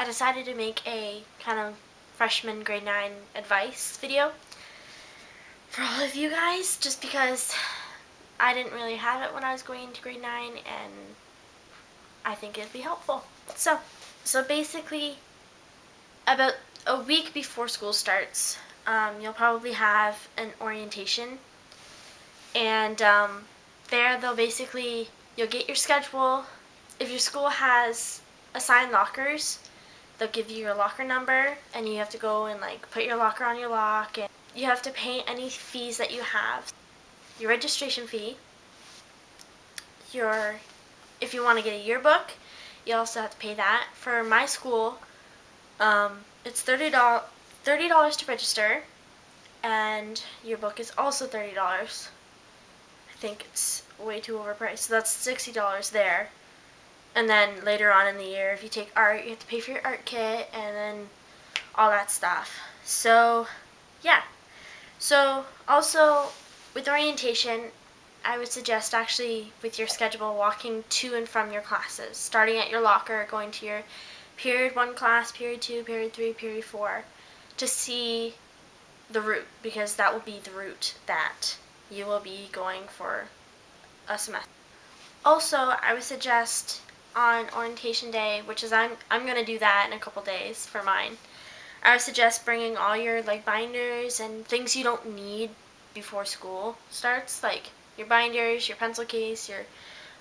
I decided to make a kind of freshman grade 9 advice video for all of you guys, just because I didn't really have it when I was going into grade 9, and I think it'd be helpful. So basically, about a week before school starts, you'll probably have an orientation, and there you'll get your schedule. If your school has assigned lockers, they'll give you your locker number, and you have to go and put your locker on your lock, and you have to pay any fees that you have. Your registration fee, if you want to get a yearbook, you also have to pay that. For my school, it's $30 to register, and yearbook is also $30. I think it's way too overpriced, so that's $60 there. And then later on in the year, if you take art, you have to pay for your art kit, and then all that stuff. So, yeah. So, also, with orientation, I would suggest actually, with your schedule, walking to and from your classes, starting at your locker, going to your period 1 class, period 2, period 3, period 4, to see the route, because that will be the route that you will be going for a semester. Also, I would suggest on orientation day, which is I'm going to do that in a couple days for mine, I would suggest bringing all your binders and things you don't need before school starts, like your binders, your pencil case, your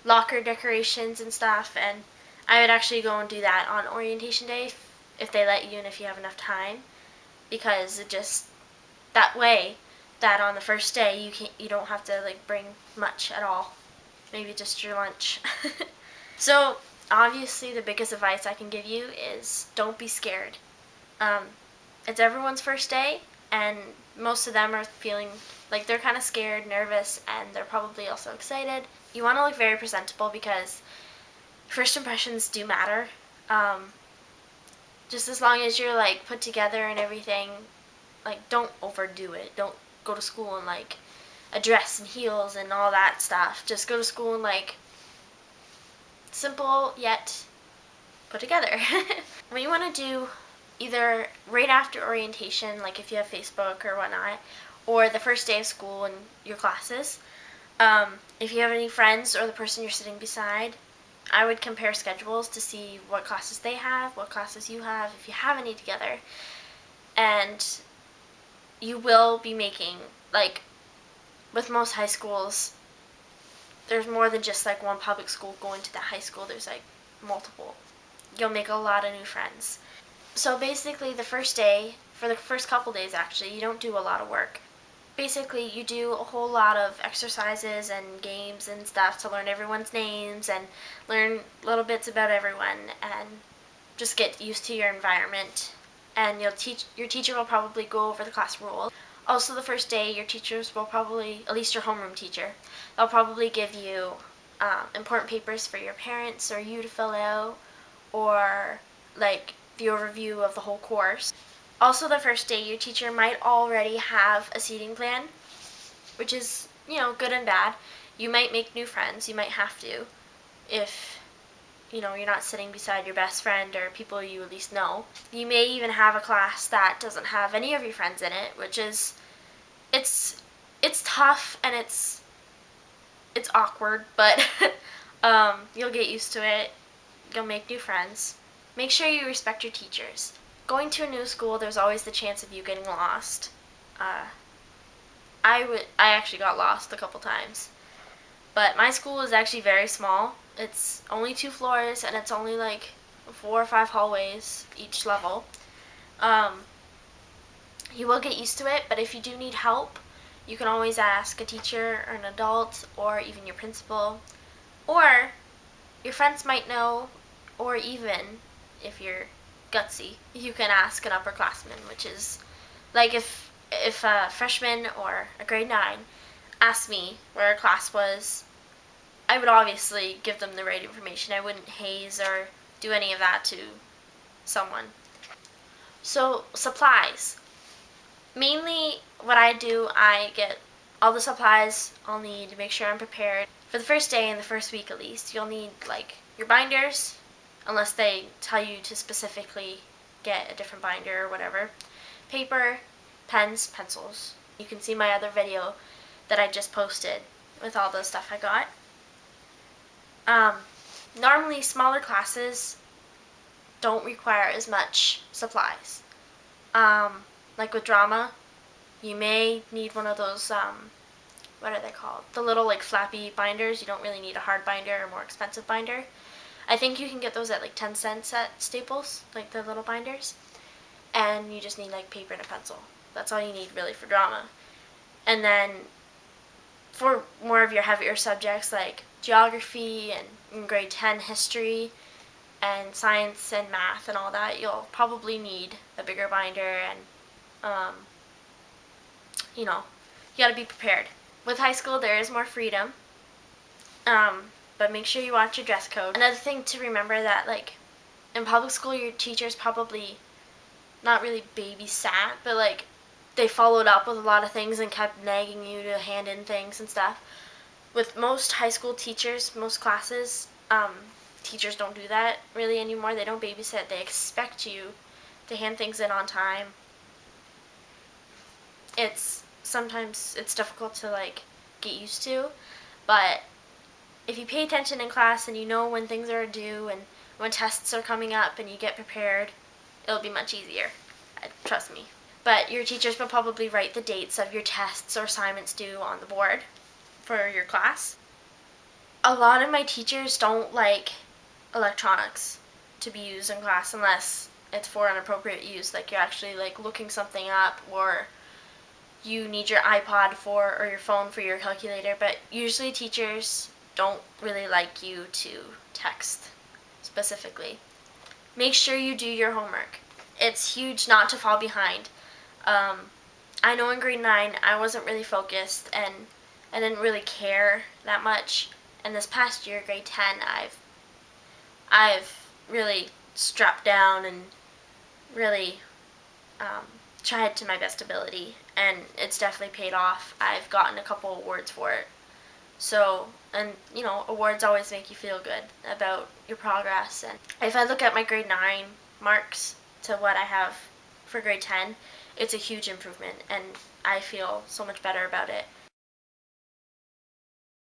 locker decorations and stuff. And I would actually go and do that on orientation day if they let you and if you have enough time, because that way that on the first day you don't have to bring much at all, maybe just your lunch. So obviously the biggest advice I can give you is don't be scared. It's everyone's first day, and most of them are feeling like they're kind of scared, nervous, and they're probably also excited. You want to look very presentable, because first impressions do matter. Just as long as you're put together and everything, don't overdo it. Don't go to school in a dress and heels and all that stuff. Just go to school in simple yet put together. What you want to do, either right after orientation, if you have Facebook or whatnot, or the first day of school in your classes, if you have any friends or the person you're sitting beside, I would compare schedules to see what classes they have, what classes you have, if you have any together. And you will be making, with most high schools, there's more than just one public school going to that high school. There's multiple. You'll make a lot of new friends. So basically, the first day, for the first couple days actually, you don't do a lot of work. Basically, you do a whole lot of exercises and games and stuff to learn everyone's names and learn little bits about everyone and just get used to your environment. And your teacher will probably go over the class rules. Also, the first day, your teachers will probably, at least your homeroom teacher, they'll probably give you important papers for your parents or you to fill out, or the overview of the whole course. Also, the first day, your teacher might already have a seating plan, which is, good and bad. You might make new friends. You might have to, if you're not sitting beside your best friend or people you at least know. You may even have a class that doesn't have any of your friends in it, which is, it's tough and it's awkward, but you'll get used to it. You'll make new friends. Make sure you respect your teachers. Going to a new school, there's always the chance of you getting lost. I actually got lost a couple times. But my school is actually very small. It's only 2 floors, and it's only 4 or 5 hallways each level. You will get used to it, but if you do need help, you can always ask a teacher or an adult or even your principal. Or your friends might know, or even if you're gutsy, you can ask an upperclassman, which is if a freshman or a grade 9 asked me where a class was, I would obviously give them the right information. I wouldn't haze or do any of that to someone. So, supplies. Mainly what I do, I get all the supplies I'll need to make sure I'm prepared. For the first day and the first week at least, you'll need your binders, unless they tell you to specifically get a different binder or whatever. Paper, pens, pencils. You can see my other video that I just posted with all the stuff I got. Normally, smaller classes don't require as much supplies. Like with drama, you may need one of those, what are they called? The little like flappy binders. You don't really need a hard binder or more expensive binder. I think you can get those at like 10 cents at Staples, like the little binders. And you just need like paper and a pencil. That's all you need really for drama. And then for more of your heavier subjects like geography and in grade 10 history and science and math and all that, you'll probably need a bigger binder, and you gotta be prepared. With high school, there is more freedom, but make sure you watch your dress code. Another thing to remember, that like in public school, your teachers probably not really babysat, but like they followed up with a lot of things and kept nagging you to hand in things and stuff. With most high school teachers, most classes, teachers don't do that really anymore. They don't babysit. They expect you to hand things in on time. Sometimes it's difficult to like get used to, but if you pay attention in class and you know when things are due and when tests are coming up and you get prepared, it'll be much easier. Trust me. But your teachers will probably write the dates of your tests or assignments due on the board for your class. A lot of my teachers don't like electronics to be used in class unless it's for inappropriate use, like you're actually like looking something up, or you need your iPod or your phone for your calculator. But usually teachers don't really like you to text specifically. Make sure you do your homework. It's huge not to fall behind. I know in grade 9 I wasn't really focused and I didn't really care that much. And this past year, grade 10, I've really strapped down and really tried to my best ability, and it's definitely paid off. I've gotten a couple awards for it. So, and awards always make you feel good about your progress. And if I look at my grade 9 marks to what I have for grade 10, it's a huge improvement, and I feel so much better about it.